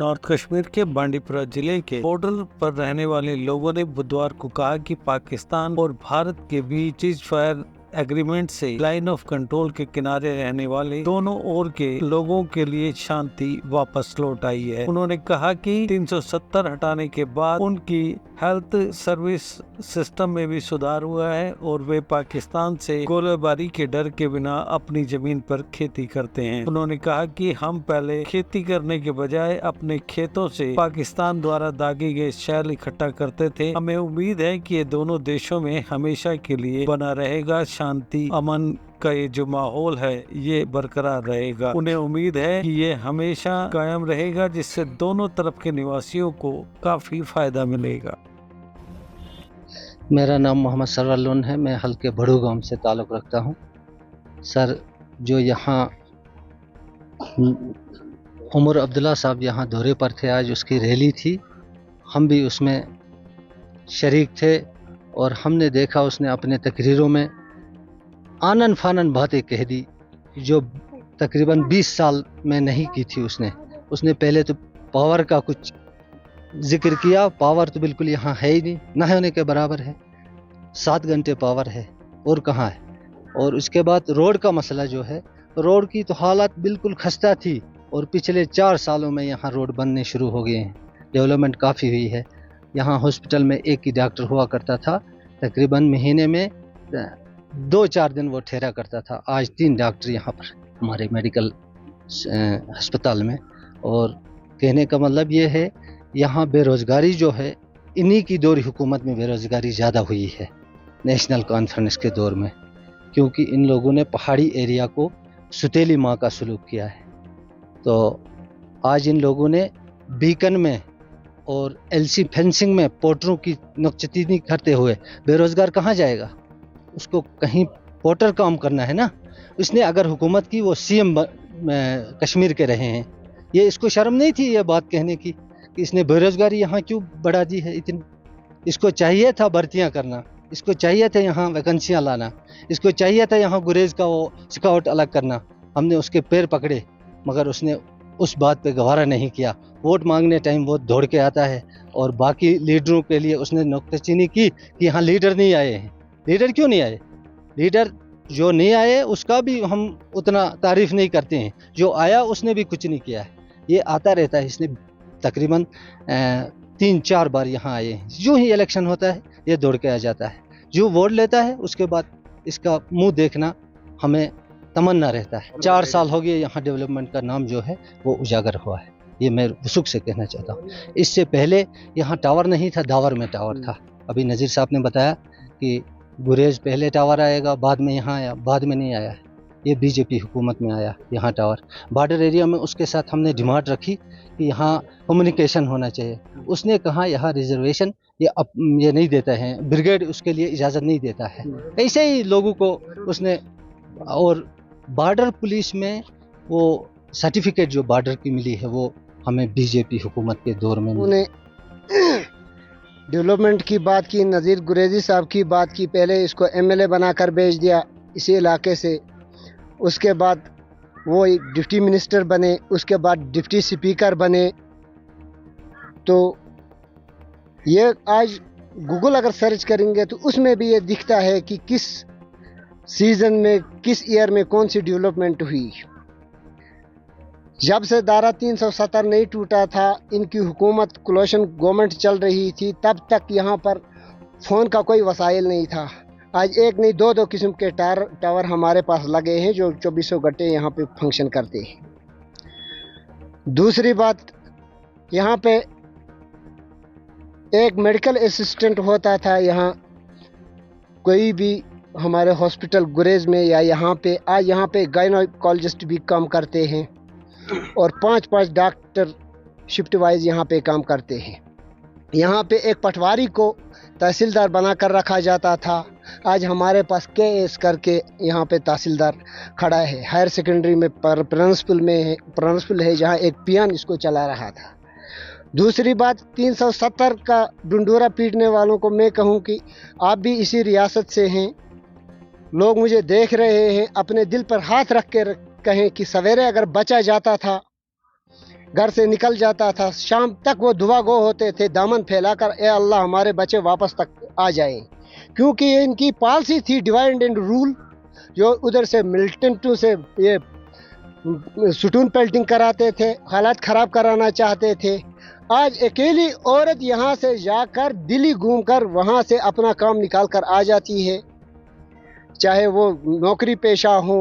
North Kashmir के बांडीपुरा जिले के बॉर्डर पर रहने वाले लोगों ने बुधवार को कहा कि पाकिस्तान और भारत के बीच सीज फायर एग्रीमेंट से लाइन ऑफ कंट्रोल के किनारे रहने वाले दोनों ओर के लोगों के लिए शांति वापस लौट आई है। उन्होंने कहा कि 370 हटाने के बाद उनकी हेल्थ सर्विस सिस्टम में भी सुधार हुआ है और वे पाकिस्तान से गोलीबारी के डर के बिना अपनी जमीन पर खेती करते हैं। उन्होंने कहा कि हम पहले खेती करने के बजाय अपने खेतों से पाकिस्तान द्वारा दागे गए शैल इकट्ठा करते थे। हमें उम्मीद है कि ये दोनों देशों में हमेशा के लिए बना रहेगा। शांति अमन का ये जो माहौल है ये बरकरार रहेगा। उन्हें उम्मीद है कि ये हमेशा कायम रहेगा, जिससे दोनों तरफ के निवासियों को काफी फायदा मिलेगा। मेरा नाम मोहम्मद सरवर लोन है। मैं हल्के बड़ू गांव से ताल्लुक़ रखता हूं। सर, जो यहाँ उमर अब्दुल्ला साहब यहाँ दौरे पर थे, आज उसकी रैली थी, हम भी उसमें शरीक थे और हमने देखा उसने अपने तकरीरों में आनन फानन बातें कह दी जो तकरीबन 20 साल में नहीं की थी। उसने पहले तो पावर का कुछ जिक्र किया। पावर तो बिल्कुल यहाँ है ही नहीं, ना होने के बराबर है। 7 घंटे पावर है और कहाँ है। और उसके बाद रोड का मसला जो है, रोड की तो हालत बिल्कुल खस्ता थी और पिछले 4 सालों में यहाँ रोड बनने शुरू हो गए हैं। डेवलपमेंट काफ़ी हुई है। यहाँ हॉस्पिटल में एक ही डॉक्टर हुआ करता था, तकरीबन महीने में 2-4 दिन वो ठहरा करता था। आज 3 डॉक्टर यहाँ पर हमारे मेडिकल अस्पताल में। और कहने का मतलब ये है, यहाँ बेरोज़गारी जो है, इन्हीं की दौर हुकूमत में बेरोज़गारी ज़्यादा हुई है नेशनल कॉन्फ्रेंस के दौर में, क्योंकि इन लोगों ने पहाड़ी एरिया को सुतीली माँ का सलूक किया है। तो आज इन लोगों ने बीकन में और एलसी फेंसिंग में पोर्टरों की नुक्चीनी करते हुए, बेरोज़गार कहाँ जाएगा? उसको कहीं पोर्टर काम करना है ना। उसने अगर हुकूमत की, वो सीएम कश्मीर के रहे हैं, ये इसको शर्म नहीं थी ये बात कहने की कि इसने बेरोज़गारी यहाँ क्यों बढ़ा दी है इतनी। इसको चाहिए था भर्तियाँ करना, इसको चाहिए था यहाँ वैकेंसियाँ लाना, इसको चाहिए था यहाँ गुरेज का वो स्काउट अलग करना। हमने उसके पैर पकड़े, मगर उसने उस बात पे गवारा नहीं किया। वोट मांगने टाइम वो दौड़ के आता है और बाकी लीडरों के लिए उसने नुक्ताचीनी की कि यहाँ लीडर नहीं आए हैं। लीडर क्यों नहीं आए? लीडर जो नहीं आए उसका भी हम उतना तारीफ़ नहीं करते हैं, जो आया उसने भी कुछ नहीं किया है। ये आता रहता है, इसने तकरीबन 3-4 बार यहाँ आए हैं। जो ही इलेक्शन होता है ये दौड़ के आ जाता है, जो वोट लेता है उसके बाद इसका मुंह देखना हमें तमन्ना रहता है। 4 साल हो गए यहाँ डेवलपमेंट का नाम जो है वो उजागर हुआ है, ये मैं वसूख से कहना चाहता हूँ। इससे पहले यहाँ टावर नहीं था, दावर में टावर था। अभी नज़ीर साहब ने बताया कि गुरेज पहले टावर आएगा, बाद में यहाँ आया, बाद में नहीं आया। ये बीजेपी हुकूमत में आया यहाँ टावर। बॉर्डर एरिया में उसके साथ हमने डिमांड रखी कि यहाँ कम्युनिकेशन होना चाहिए। उसने कहा यहाँ रिजर्वेशन ये नहीं देता है, ब्रिगेड उसके लिए इजाज़त नहीं देता है। ऐसे ही लोगों को उसने, और बॉर्डर पुलिस में वो सर्टिफिकेट जो बॉर्डर की मिली है वो हमें बीजेपी हुकूमत के दौर में मिली। डेवलपमेंट की बात की, नज़ीर गुरेजी साहब की बात की, पहले इसको एमएलए बनाकर भेज दिया इसी इलाके से। उसके बाद वो डिप्टी मिनिस्टर बने, उसके बाद डिप्टी स्पीकर बने। तो ये आज गूगल अगर सर्च करेंगे तो उसमें भी ये दिखता है कि किस सीज़न में, किस ईयर में कौन सी डेवलपमेंट हुई। जब से धारा 370 नहीं टूटा था, इनकी हुकूमत कोलिशन गवर्नमेंट चल रही थी, तब तक यहाँ पर फ़ोन का कोई वसाइल नहीं था। आज एक नहीं 2-2 किस्म के टावर हमारे पास लगे हैं जो 24 घंटे यहाँ पे फंक्शन करते हैं। दूसरी बात, यहाँ पे एक मेडिकल असिस्टेंट होता था। यहाँ कोई भी हमारे हॉस्पिटल गुरेज में या यहाँ पे, आज यहाँ पे गायनोकोलॉजिस्ट भी काम करते हैं और 5-5 डॉक्टर शिफ्ट वाइज यहाँ पे काम करते हैं। यहाँ पे एक पटवारी को तहसीलदार बनाकर रखा जाता था। आज हमारे पास केएस करके यहाँ पे तहसीलदार खड़ा है। हायर सेकेंडरी में प्रिंसिपल है जहाँ एक पियान इसको चला रहा था। दूसरी बात, 370 का डंडोरा पीटने वालों को मैं कहूँ कि आप भी इसी रियासत से हैं। लोग मुझे देख रहे हैं, अपने दिल पर हाथ रख के कहें कि सवेरे अगर बचा जाता था گھر سے نکل جاتا تھا، شام تک وہ دعا گو ہوتے تھے دامن پھیلا کر، اے اللہ ہمارے بچے واپس تک آ جائیں، کیونکہ یہ ان کی پالیسی تھی ڈیوائڈ اینڈ رول، جو ادھر سے ملٹن سے یہ سٹون پیلٹنگ کراتے تھے، حالات خراب کرانا چاہتے تھے۔ آج اکیلی عورت یہاں سے جا کر دلی گھوم کر وہاں سے اپنا کام نکال کر آ جاتی ہے، چاہے وہ نوکری پیشہ ہو،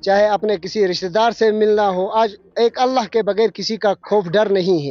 چاہے اپنے کسی رشتہ دار سے ملنا ہو۔ آج ایک اللہ کے بغیر کسی کا خوف ڈر نہیں ہے۔